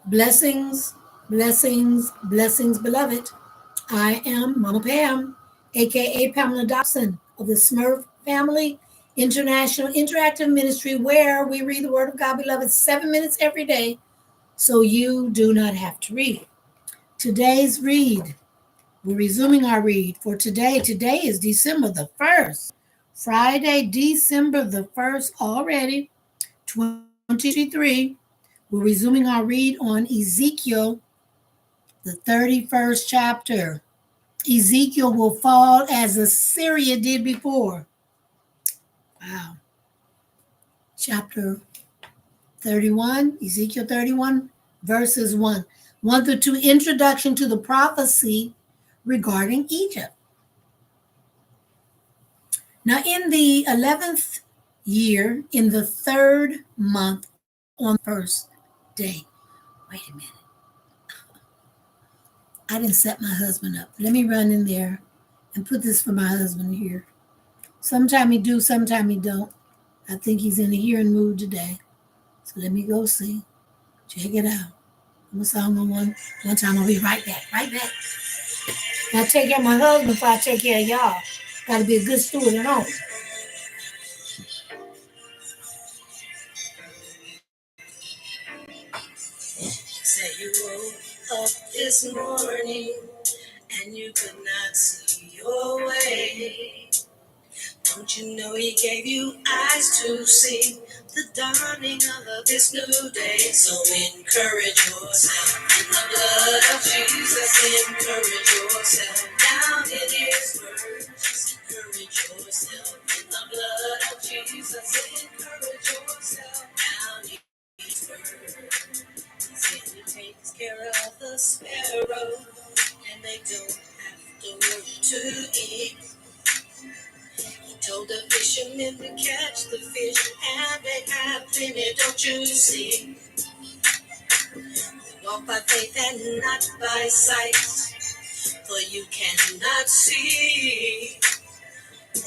Blessings, blessings, blessings, beloved. I am Mama Pam, aka Pamela Dobson of the Smurf Family International Interactive Ministry, where we read the Word of God, beloved, 7 minutes every day, so you do not have to read. Today's read, we're resuming our read for today. Today is December the 1st, Friday, December the 1st already, 2023. We're resuming our read on Ezekiel, the 31st chapter. Ezekiel will fall as Assyria did before. Wow. Chapter 31, Ezekiel 31, verses 1. 1 through 2, introduction to the prophecy regarding Egypt. Now, in the 11th year, in the third month, on the first day. Wait a minute. I didn't set my husband up. Let me run in there and put this for my husband here. Sometime he do, sometime he don't. I think he's in the hearing mood today. So let me go see. Check it out. I'm gonna song on one time. I'll be right back. Right back. Now take care of my husband before I take care of y'all. Gotta be a good steward at home. Say you woke up this morning and you could not see your way. Don't you know he gave you eyes to see the dawning of this new day? So encourage yourself in the blood of Jesus. Encourage yourself down in his word. Just encourage yourself in the blood of Jesus. Encourage yourself down in his word. He said he takes care of the sparrow and they don't have to work to eat. Told the fishermen to catch the fish, and they have plenty, don't you see? Walk by faith and not by sight, for you cannot see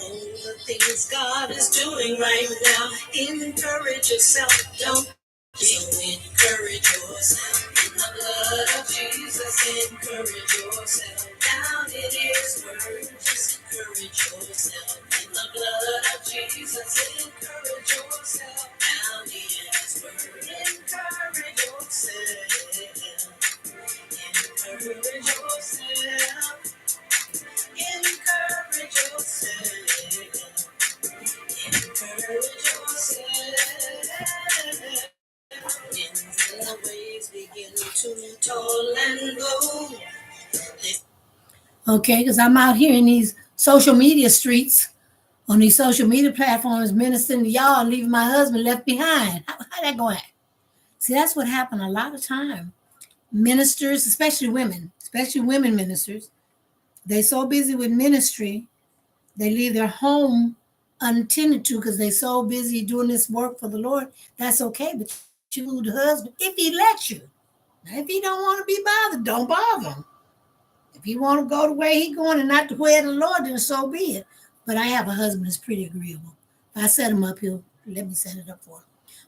all the things God is doing right now. Encourage yourself, don't so encourage yourself in the blood of Jesus. Encourage yourself down in his word. Just encourage yourself in the blood of Jesus. Encourage yourself down in his word. Encourage yourself. Encourage yourself. Encourage yourself. Encourage yourself. When the waves begin to toll and blow. Okay, because I'm out here in these social media streets, on these social media platforms, ministering to y'all, leaving my husband left behind. How that going? See, that's what happened a lot of time. Ministers, especially women ministers, they so busy with ministry, they leave their home untended to because they so busy doing this work for the Lord. That's okay, but you, the husband, if he lets you. Now, if he don't want to be bothered, don't bother him. If he want to go the way he going and not the way of the Lord, then so be it. But I have a husband that's pretty agreeable. If I set him up, he'll let me set it up for him.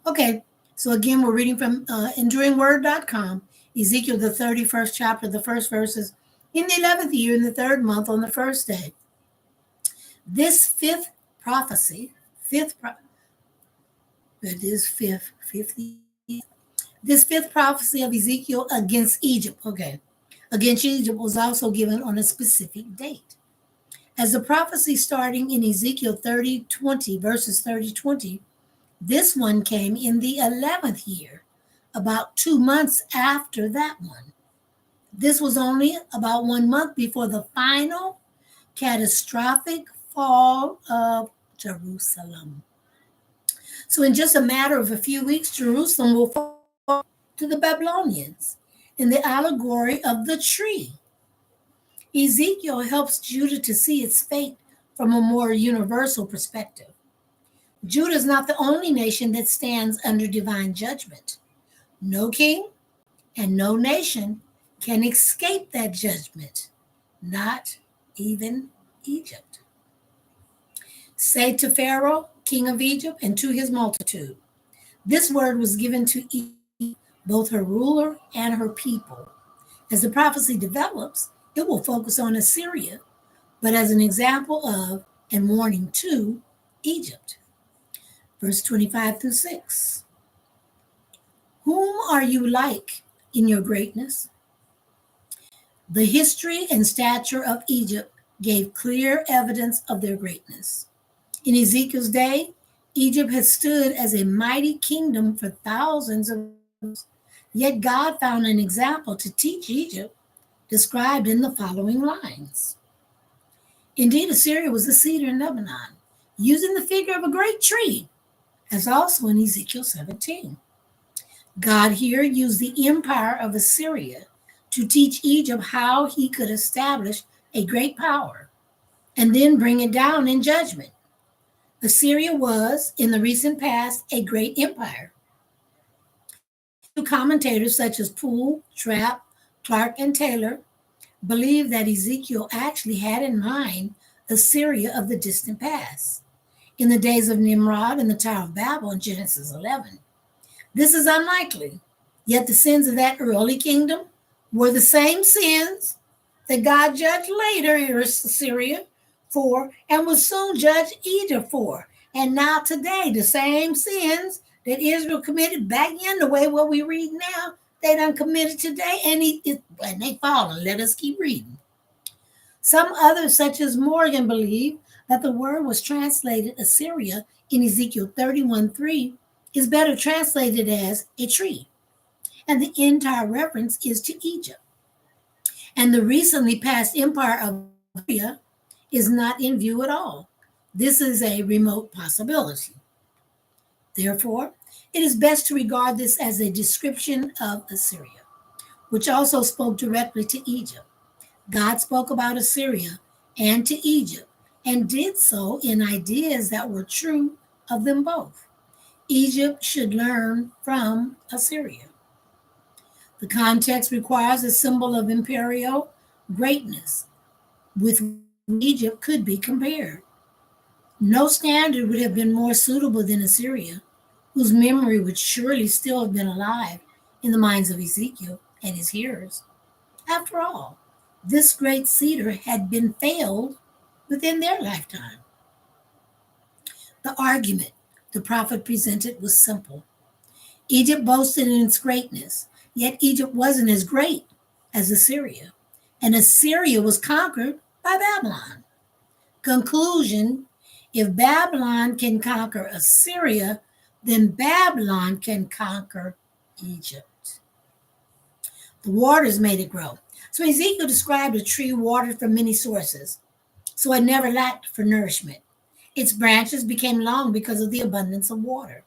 Okay, so again, we're reading from enduringword.com, Ezekiel, the 31st chapter, the first verses. In the 11th year, in the third month, on the first day, this fifth prophecy, this fifth prophecy of Ezekiel against Egypt, against Egypt was also given on a specific date. As the prophecy starting in Ezekiel 30:20, verses 30:20, this one came in the 11th year, about 2 months after that one. This was only about 1 month before the final catastrophic fall of Jerusalem. So in just a matter of a few weeks, Jerusalem will fall to the Babylonians in the allegory of the tree. Ezekiel helps Judah to see its fate from a more universal perspective. Judah is not the only nation that stands under divine judgment. No king and no nation can escape that judgment, not even Egypt. Say to Pharaoh, king of Egypt, and to his multitude, this word was given to Egypt both her ruler and her people. As the prophecy develops, it will focus on Assyria, but as an example of and warning to Egypt. Verse 25 through 6. Whom are you like in your greatness? The history and stature of Egypt gave clear evidence of their greatness. In Ezekiel's day, Egypt had stood as a mighty kingdom for thousands of years. Yet God found an example to teach Egypt, described in the following lines. Indeed, Assyria was the cedar in Lebanon, using the figure of a great tree, as also in Ezekiel 17. God here used the empire of Assyria to teach Egypt how he could establish a great power and then bring it down in judgment. Assyria was, in the recent past, a great empire. Commentators such as Poole, Trapp, Clark, and Taylor believe that Ezekiel actually had in mind Assyria of the distant past, in the days of Nimrod and the Tower of Babel in Genesis 11. This is unlikely, yet the sins of that early kingdom were the same sins that God judged later Assyria for and will soon judge Egypt for. And now today, the same sins that Israel committed back in the way what we read now, they done committed today, and they fallen. Let us keep reading. Some others, such as Morgan, believe that the word was translated Assyria in Ezekiel 31:3 is better translated as a tree, and the entire reference is to Egypt. And the recently passed empire of Assyria is not in view at all. This is a remote possibility. Therefore, it is best to regard this as a description of Assyria, which also spoke directly to Egypt. God spoke about Assyria and to Egypt, and did so in ideas that were true of them both. Egypt should learn from Assyria. The context requires a symbol of imperial greatness with which Egypt could be compared. No standard would have been more suitable than Assyria, whose memory would surely still have been alive in the minds of Ezekiel and his hearers. After all, this great cedar had been failed within their lifetime. The argument the prophet presented was simple. Egypt boasted in its greatness, yet Egypt wasn't as great as Assyria, and Assyria was conquered by Babylon. Conclusion: if Babylon can conquer Assyria, then Babylon can conquer Egypt. The waters made it grow. So Ezekiel described a tree watered from many sources, so it never lacked for nourishment. Its branches became long because of the abundance of water.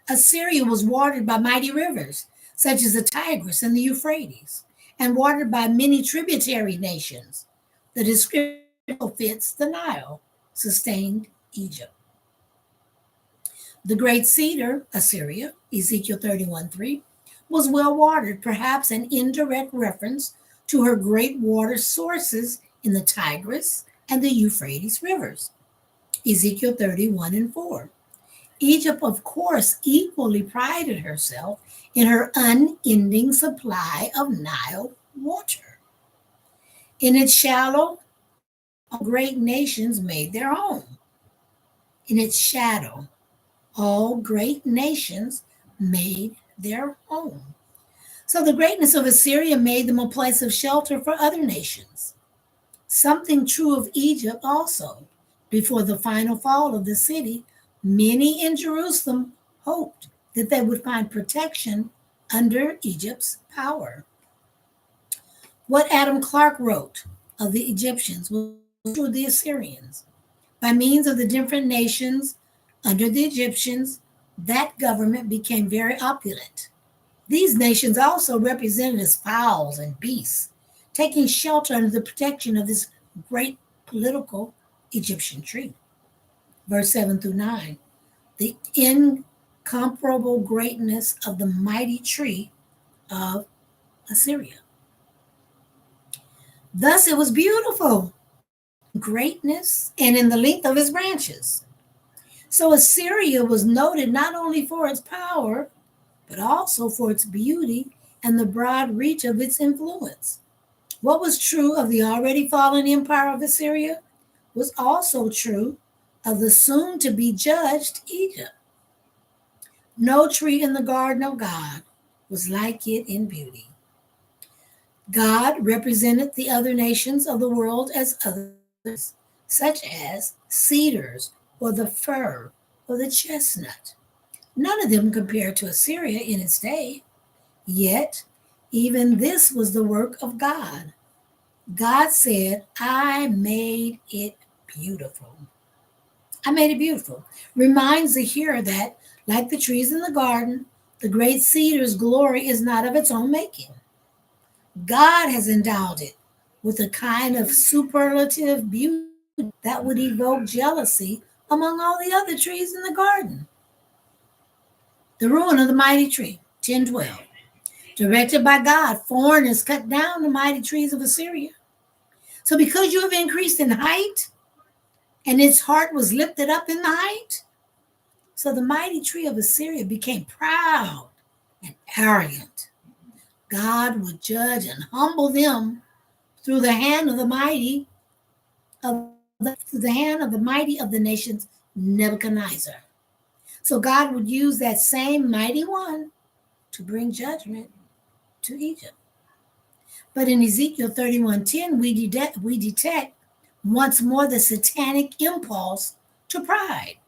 Assyria was watered by mighty rivers, such as the Tigris and the Euphrates, and watered by many tributary nations. The description fits the Nile, sustained Egypt. The great cedar, Assyria, Ezekiel 31:3, was well watered, perhaps an indirect reference to her great water sources in the Tigris and the Euphrates rivers, Ezekiel 31:4. Egypt, of course, equally prided herself in her unending supply of Nile water. In its shallow, all great nations made their home. In its shadow, all great nations made their home. So the greatness of Assyria made them a place of shelter for other nations. Something true of Egypt also. Before the final fall of the city, many in Jerusalem hoped that they would find protection under Egypt's power. What Adam Clarke wrote of the Egyptians was true of the Assyrians. By means of the different nations under the Egyptians, that government became very opulent. These nations also represented as fowls and beasts, taking shelter under the protection of this great political Egyptian tree. Verse 7 through 9. The incomparable greatness of the mighty tree of Assyria. Thus it was beautiful, greatness, and in the length of its branches. So Assyria was noted not only for its power, but also for its beauty and the broad reach of its influence. What was true of the already fallen empire of Assyria was also true of the soon to be judged Egypt. No tree in the garden of God was like it in beauty. God represented the other nations of the world as others, such as cedars or the fir or the chestnut. None of them compared to Assyria in its day. Yet, even this was the work of God. God said, I made it beautiful. I made it beautiful. Reminds the hearer that, like the trees in the garden, the great cedar's glory is not of its own making. God has endowed it with a kind of superlative beauty that would evoke jealousy among all the other trees in the garden. The ruin of the mighty tree, 10:12. Directed by God, foreigners cut down the mighty trees of Assyria. So because you have increased in height, and its heart was lifted up in the height, so the mighty tree of Assyria became proud and arrogant. God would judge and humble them through the hand of the mighty of the nations, Nebuchadnezzar. So God would use that same mighty one to bring judgment to Egypt. But in Ezekiel 31:10, we detect once more the satanic impulse to pride.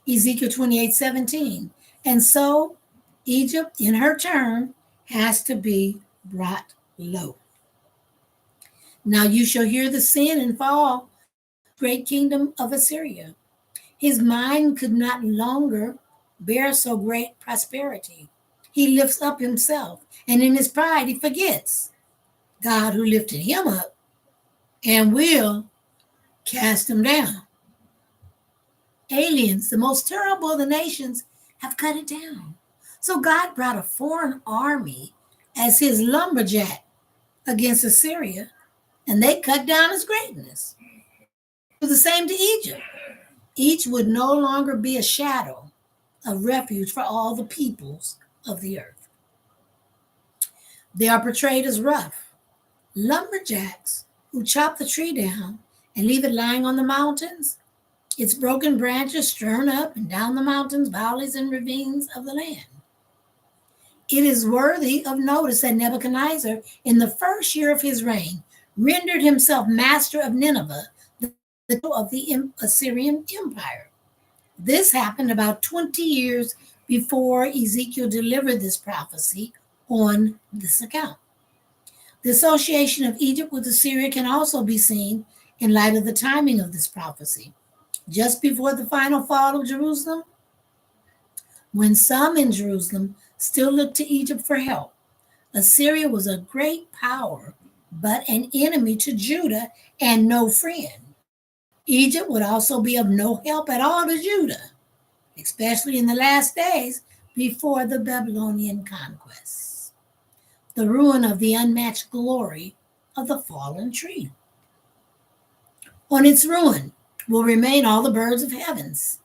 Ezekiel 28:17. And so Egypt, in her turn, has to be brought low. Now you shall hear the sin and fall, great kingdom of Assyria. His mind could not longer bear so great prosperity. He lifts up himself, and in his pride, he forgets God who lifted him up and will cast him down. Aliens, the most terrible of the nations, have cut it down. So God brought a foreign army as his lumberjack against Assyria, and they cut down his greatness. Do the same to Egypt. Each would no longer be a shadow of refuge for all the peoples of the earth. They are portrayed as rough lumberjacks who chop the tree down and leave it lying on the mountains, its broken branches strewn up and down the mountains, valleys, and ravines of the land. It is worthy of notice that Nebuchadnezzar, in the first year of his reign, rendered himself master of Nineveh, the capital of the Assyrian Empire. This happened about 20 years before Ezekiel delivered this prophecy on this account. The association of Egypt with Assyria can also be seen in light of the timing of this prophecy. Just before the final fall of Jerusalem, when some in Jerusalem still looked to Egypt for help, Assyria was a great power, but an enemy to Judah and no friend. Egypt would also be of no help at all to Judah, especially in the last days before the Babylonian conquest. The ruin of the unmatched glory of the fallen tree. On its ruin will remain all the birds of the heavens.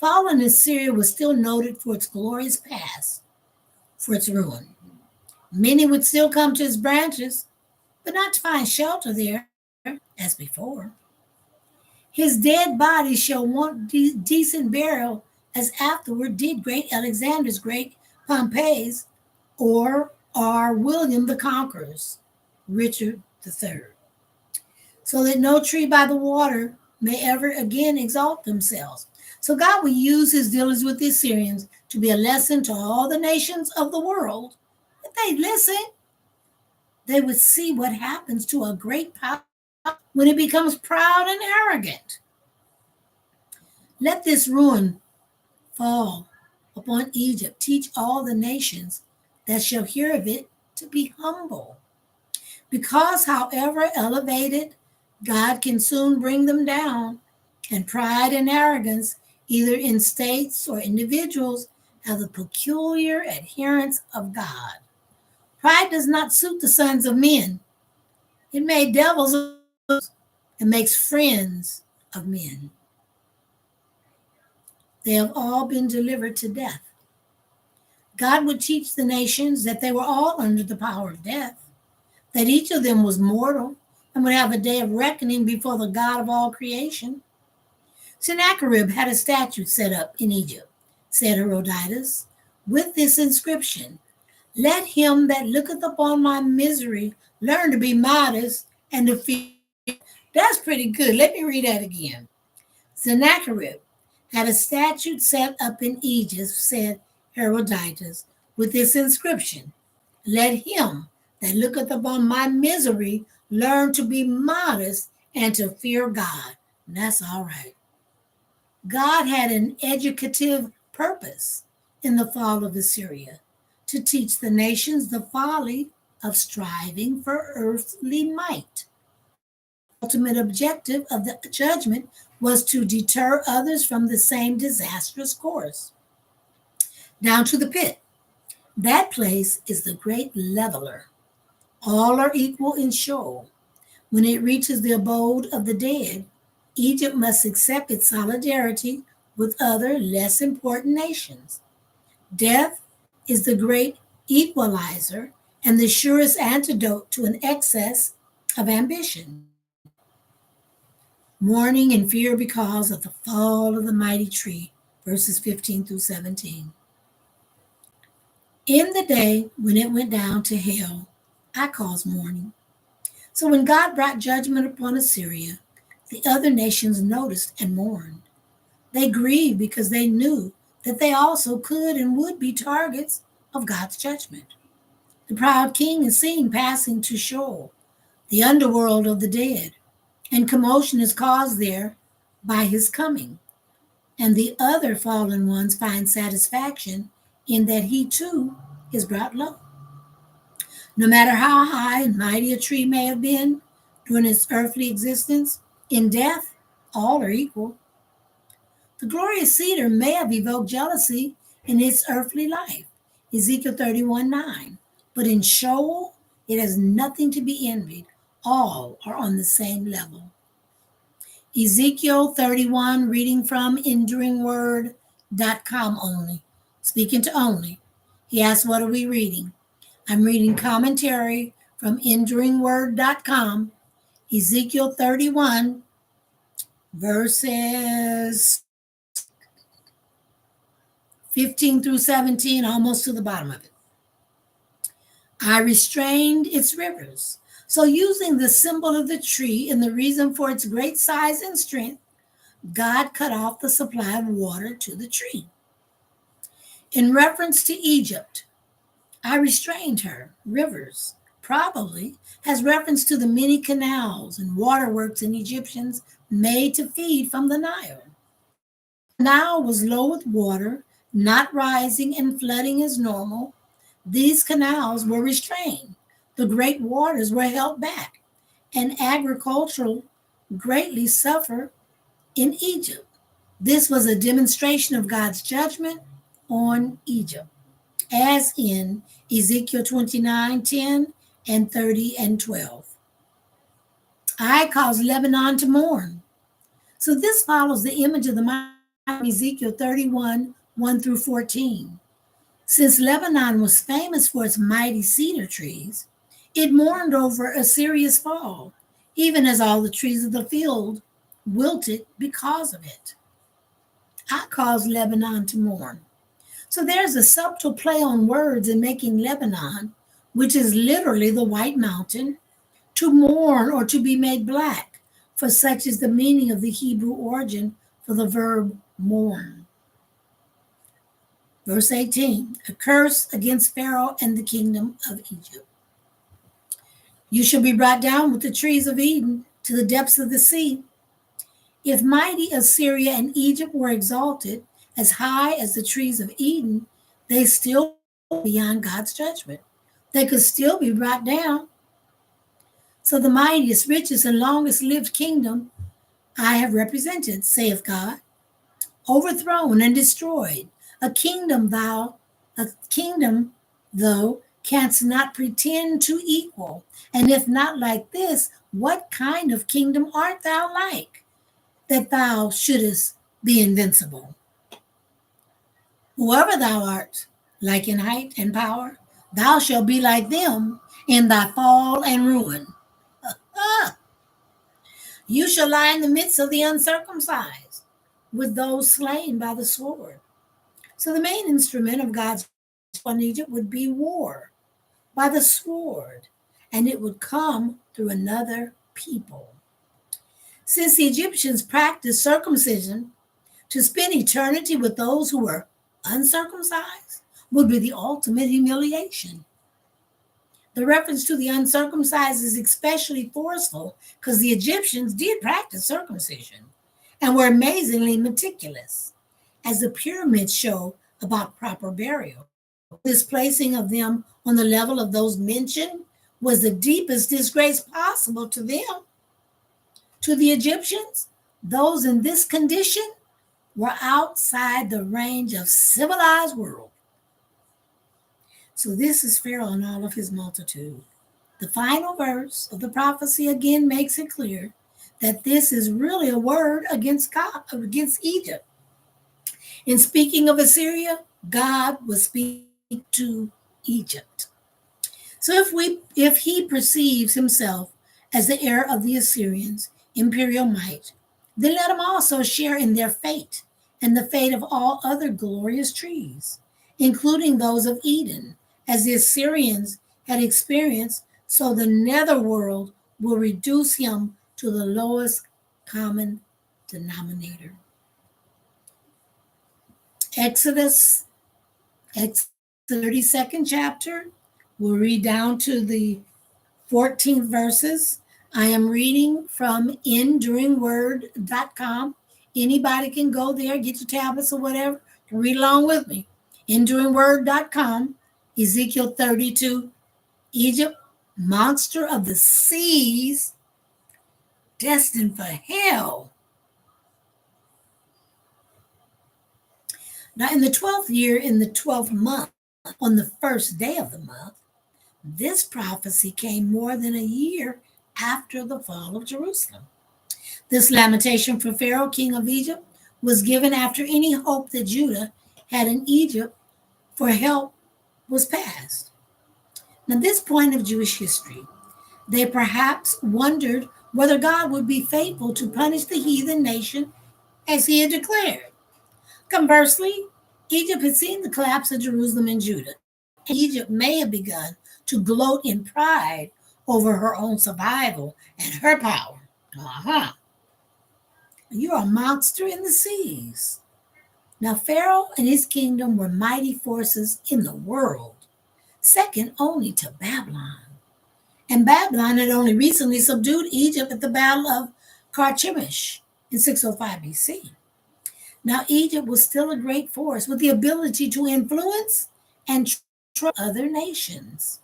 Fallen Assyria was still noted for its glorious past, for its ruin. Many would still come to its branches, but not to find shelter there as before. His dead body shall want decent burial, as afterward did great Alexander's, great Pompey's, or William the Conqueror's, Richard III. So that no tree by the water may ever again exalt themselves. So God will use his dealings with the Assyrians to be a lesson to all the nations of the world. If they listen, they would see what happens to a great power when it becomes proud and arrogant. Let this ruin fall upon Egypt. Teach all the nations that shall hear of it to be humble. Because, however elevated, God can soon bring them down, and pride and arrogance, either in states or individuals, have the peculiar adherence of God. Pride does not suit the sons of men. It made devils and makes friends of men. they have all been delivered to death. God would teach the nations that they were all under the power of death, that each of them was mortal and would have a day of reckoning before the God of all creation. Sennacherib had a statue set up in Egypt, said Herodotus, with this inscription: "Let him that looketh upon my misery learn to be modest and to fear." That's pretty good. Let me read that again. Sennacherib had a statue set up in Egypt, said Herodotus, with this inscription: "Let him that looketh upon my misery learn to be modest and to fear God." And that's all right. God had an educative purpose in the fall of Assyria, to teach the nations the folly of striving for earthly might. The ultimate objective of the judgment was to deter others from the same disastrous course. Down to the pit. That place is the great leveler. All are equal in Sheol. When it reaches the abode of the dead, Egypt must accept its solidarity with other less important nations. Death is the great equalizer and the surest antidote to an excess of ambition. Mourning and fear because of the fall of the mighty tree, verses 15 through 17. In the day when it went down to hell, I caused mourning. So when God brought judgment upon Assyria, the other nations noticed and mourned. They grieved because they knew that they also could and would be targets of God's judgment. The proud king is seen passing to Sheol, the underworld of the dead, and commotion is caused there by his coming. And the other fallen ones find satisfaction in that he too is brought low. No matter how high and mighty a tree may have been during its earthly existence, in death, all are equal. The glorious cedar may have evoked jealousy in its earthly life, Ezekiel 31:9, but in Sheol, it has nothing to be envied. All are on the same level. Ezekiel 31, reading from enduringword.com only, speaking to only. He asked, what are we reading? I'm reading commentary from enduringword.com, Ezekiel 31, verses 15 through 17, almost to the bottom of it. I restrained its rivers. So using the symbol of the tree and the reason for its great size and strength, God cut off the supply of water to the tree. In reference to Egypt, I restrained her rivers, probably has reference to the many canals and waterworks in Egyptians made to feed from the Nile. The Nile was low with water, not rising and flooding as normal. These canals were restrained. The great waters were held back, and agriculture greatly suffered in Egypt. This was a demonstration of God's judgment on Egypt, as in Ezekiel 29:10 and 30 and 12. I caused Lebanon to mourn. So this follows the image of the mountain Ezekiel 31, 1 through 14. Since Lebanon was famous for its mighty cedar trees, it mourned over Assyria's fall, even as all the trees of the field wilted because of it. I caused Lebanon to mourn. So there's a subtle play on words in making Lebanon, which is literally the white mountain, to mourn or to be made black, for such is the meaning of the Hebrew origin for the verb mourn. Verse 18, a curse against Pharaoh and the kingdom of Egypt. You shall be brought down with the trees of Eden to the depths of the sea. If mighty Assyria and Egypt were exalted as high as the trees of Eden, they still beyond God's judgment. They could still be brought down. So the mightiest, richest, and longest lived kingdom I have represented, saith God, overthrown and destroyed, a kingdom though canst not pretend to equal. And if not like this, what kind of kingdom art thou like, that thou shouldest be invincible? Whoever thou art, like in height and power, thou shalt be like them in thy fall and ruin. Ah, you shall lie in the midst of the uncircumcised, with those slain by the sword. So the main instrument of God's on Egypt would be war by the sword, and it would come through another people. Since the Egyptians practiced circumcision, to spend eternity with those who were uncircumcised would be the ultimate humiliation. The reference to the uncircumcised is especially forceful because the Egyptians did practice circumcision and were amazingly meticulous, as the pyramids show about proper burial. This placing of them on the level of those mentioned was the deepest disgrace possible to them. To the Egyptians, those in this condition were outside the range of civilized world. So this is Pharaoh and all of his multitude. The final verse of the prophecy again makes it clear that this is really a word against God, against Egypt. In speaking of Assyria, God was speaking to Egypt. So if he perceives himself as the heir of the Assyrians' imperial might, then let him also share in their fate and the fate of all other glorious trees, including those of Eden, as the Assyrians had experienced, so the netherworld will reduce him to the lowest common denominator. Exodus 32nd chapter, we'll read down to the 14th verses. I am reading from enduringword.com. Anybody can go there, get your tablets or whatever, and read along with me. Enduringword.com, Ezekiel 32, Egypt, monster of the seas, destined for hell. Now, in the 12th year, in the 12th month, on the first day of the month, this prophecy came more than a year after the fall of Jerusalem. This lamentation for Pharaoh, king of Egypt, was given after any hope that Judah had in Egypt for help was past. Now, this point of Jewish history, they perhaps wondered whether God would be faithful to punish the heathen nation as he had declared. Conversely, Egypt had seen the collapse of Jerusalem and Judah. Egypt may have begun to gloat in pride over her own survival and her power. You're a monster in the seas. Now, Pharaoh and his kingdom were mighty forces in the world, second only to Babylon. And Babylon had only recently subdued Egypt at the Battle of Carchemish in 605 BC. Now, Egypt was still a great force with the ability to influence and control other nations.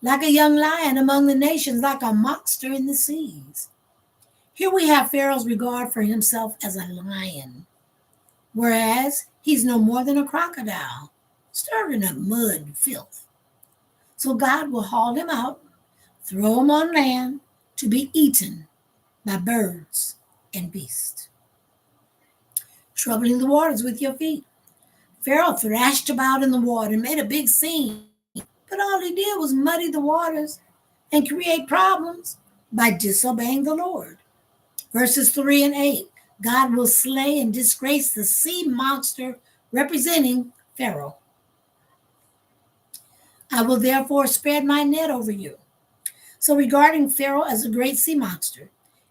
Like a young lion among the nations, like a monster in the seas. Here we have Pharaoh's regard for himself as a lion, whereas he's no more than a crocodile, stirring up mud and filth. So God will haul him out, throw him on land to be eaten by birds and beasts. Troubling the waters with your feet. Pharaoh thrashed about in the water and made a big scene, but all he did was muddy the waters and create problems by disobeying the Lord. Verses 3 and 8, God will slay and disgrace the sea monster representing Pharaoh. I will therefore spread my net over you. So regarding Pharaoh as a great sea monster,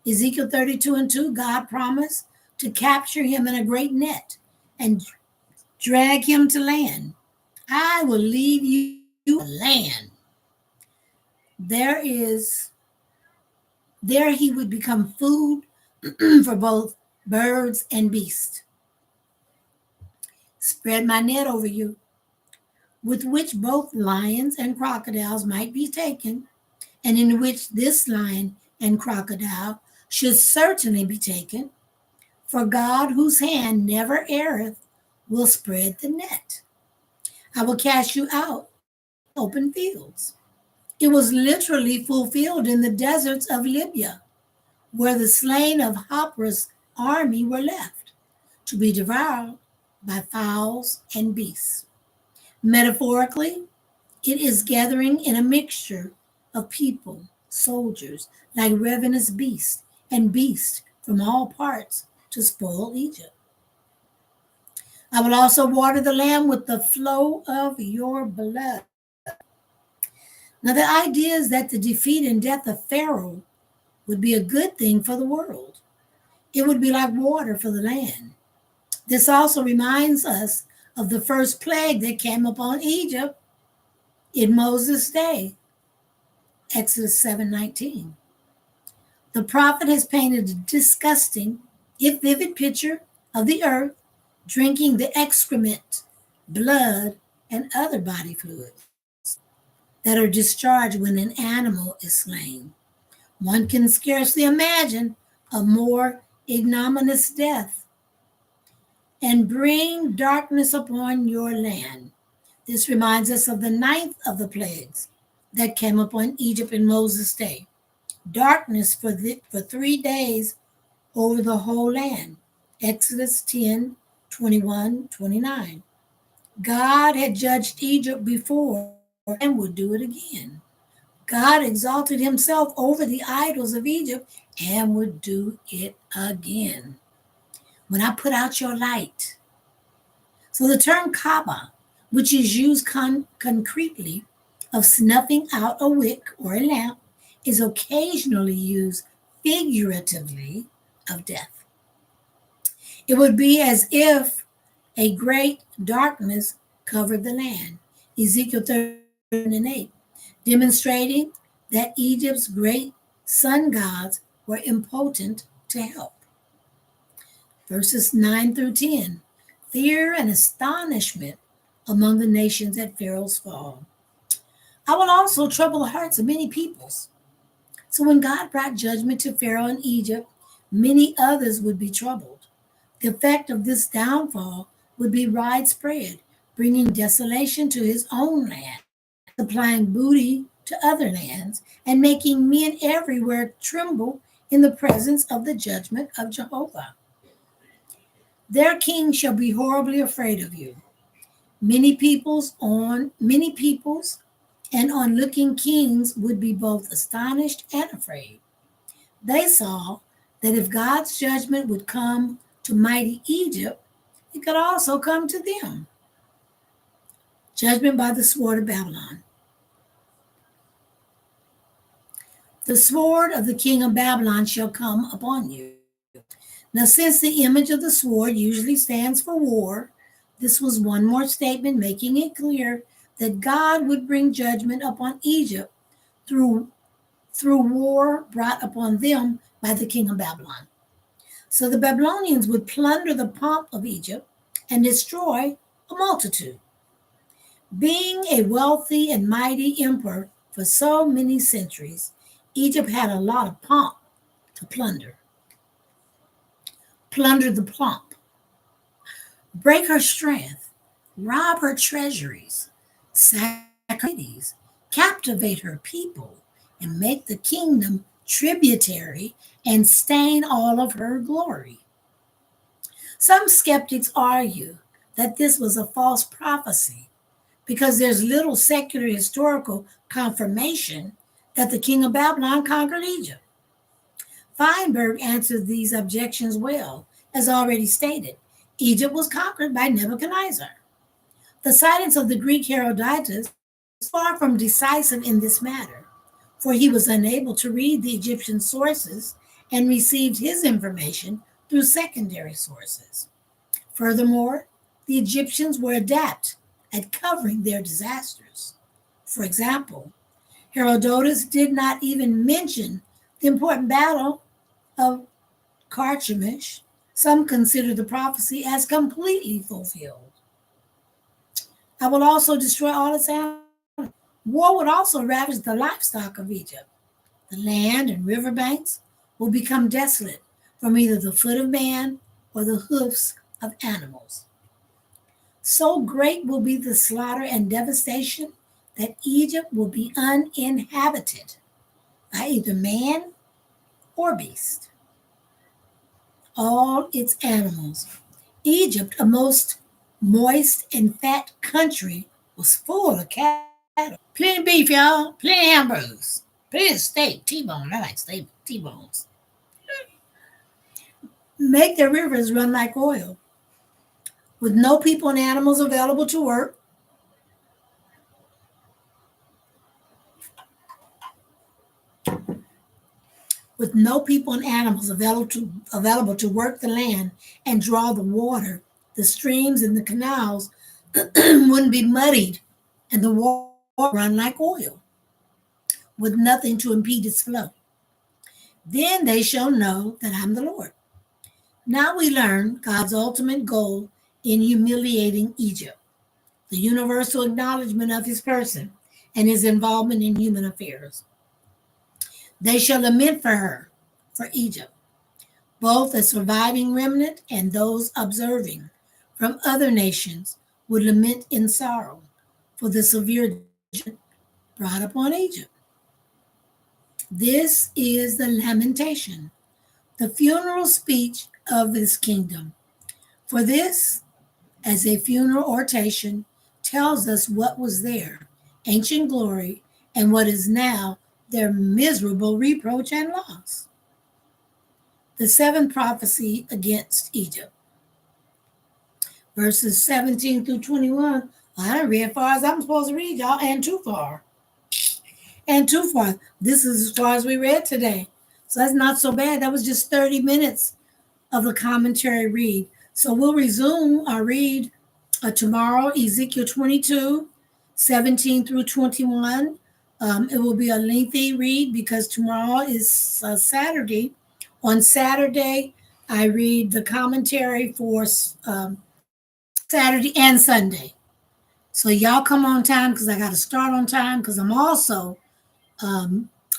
Ezekiel 32 and 2, God promised to capture him in a great net and drag him to land. I will lead you to land. There he would become food for both birds and beasts. Spread my net over you, with which both lions and crocodiles might be taken, and in which this lion and crocodile should certainly be taken, for God, whose hand never erreth, will spread the net. I will cast you out in open fields. It was literally fulfilled in the deserts of Libya, where the slain of Hopra's army were left to be devoured by fowls and beasts. Metaphorically, it is gathering in a mixture of people, soldiers, like ravenous beasts, and beasts from all parts to spoil Egypt. I will also water the land with the flow of your blood. Now, the idea is that the defeat and death of Pharaoh would be a good thing for the world. It would be like water for the land. This also reminds us of the first plague that came upon Egypt in Moses' day, Exodus 7:19. The prophet has painted a disgusting, if vivid picture of the earth drinking the excrement, blood, and other body fluids that are discharged when an animal is slain. One can scarcely imagine a more ignominious death. And bring darkness upon your land. This reminds us of the ninth of the plagues that came upon Egypt in Moses' day. Darkness for 3 days over the whole land. Exodus 10:21-29. God had judged Egypt before and would do it again. God exalted himself over the idols of Egypt and would do it again. When I put out your light. So the term Kaaba, which is used concretely of snuffing out a wick or a lamp, is occasionally used figuratively of death. It would be as if a great darkness covered the land. Ezekiel 13:8, demonstrating that Egypt's great sun gods were impotent to help. Verses 9-10, fear and astonishment among the nations at Pharaoh's fall. I will also trouble the hearts of many peoples. So when God brought judgment to Pharaoh in Egypt, many others would be troubled. The effect of this downfall would be widespread, bringing desolation to his own land, supplying booty to other lands, and making men everywhere tremble in the presence of the judgment of Jehovah. Their king shall be horribly afraid of you. Many peoples and onlooking kings would be both astonished and afraid. They saw that if God's judgment would come to mighty Egypt, it could also come to them. Judgment by the sword of Babylon. The sword of the king of Babylon shall come upon you. Now, since the image of the sword usually stands for war, this was one more statement making it clear that God would bring judgment upon Egypt through war brought upon them by the king of Babylon. So the Babylonians would plunder the pomp of Egypt and destroy a multitude. Being a wealthy and mighty emperor for so many centuries, Egypt had a lot of pomp to plunder. Plunder the pomp, break her strength, rob her treasuries, sack her cities, captivate her people, and make the kingdom tributary and stain all of her glory. Some skeptics argue that this was a false prophecy because there's little secular historical confirmation that the king of Babylon conquered Egypt. Feinberg answered these objections well. As already stated, Egypt was conquered by Nebuchadnezzar. The silence of the Greek Herodotus is far from decisive in this matter, for he was unable to read the Egyptian sources and received his information through secondary sources. Furthermore, the Egyptians were adept at covering their disasters. For example, Herodotus did not even mention the important battle of Carchemish. Some consider the prophecy as completely fulfilled. I will also destroy all its animals. War would also ravage the livestock of Egypt. The land and riverbanks will become desolate from either the foot of man or the hoofs of animals. So great will be the slaughter and devastation that Egypt will be uninhabited by either man or beast. All its animals. Egypt, a most moist and fat country was full of cattle. Plenty of beef, y'all. Plenty of hamburgers. Plenty of steak. T-bone. I like steak. T-bones. Make their rivers run like oil. With no people and animals available to work, with no people and animals available to work the land and draw the water, the streams and the canals wouldn't be muddied and the water run like oil, with nothing to impede its flow. Then they shall know that I'm the Lord. Now we learn God's ultimate goal in humiliating Egypt, the universal acknowledgement of his person and his involvement in human affairs. They shall lament for her, for Egypt, both the surviving remnant and those observing from other nations would lament in sorrow for the severe judgment brought upon Egypt. This is the lamentation, the funeral speech of this kingdom. For this, as a funeral oration, tells us what was their ancient glory and what is now their miserable reproach and loss. The seventh prophecy against Egypt. Verses 17 through 21. I didn't read as far as I'm supposed to read, y'all, and too far. And too far. This is as far as we read today. So that's not so bad. That was just 30 minutes of the commentary read. So we'll resume our read tomorrow, Ezekiel 22, 17 through 21. It will be a lengthy read because tomorrow is Saturday. On Saturday, I read the commentary for Saturday and Sunday. So y'all come on time because I got to start on time because I'm also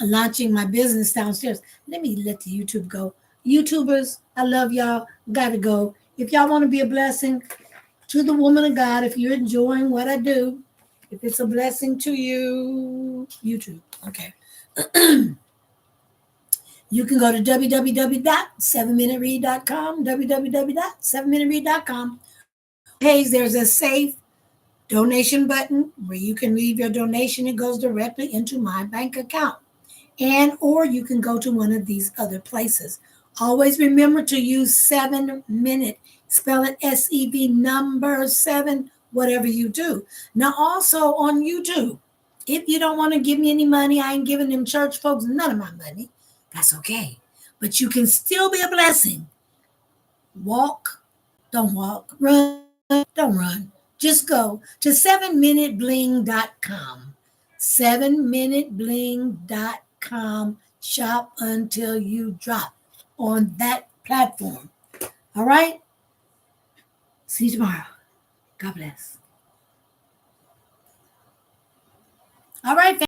launching my business downstairs. Let me let the YouTube go. YouTubers, I love y'all. Got to go. If y'all want to be a blessing to the woman of God, if you're enjoying what I do, if it's a blessing to you, YouTube. Okay. You can go to www.7minuteread.com, www.7minuteread.com. Page, there's a safe donation button where you can leave your donation. It goes directly into my bank account. And or you can go to one of these other places. Always remember to use 7 minute. Spell it SEV number 7, whatever you do. Now also on YouTube, if you don't want to give me any money, I ain't giving them church folks none of my money. That's okay. But you can still be a blessing. Walk, don't walk. Run, don't run. Just go to 7minutebling.com. 7minutebling.com. Shop until you drop on that platform. All right? See you tomorrow. God bless. All right,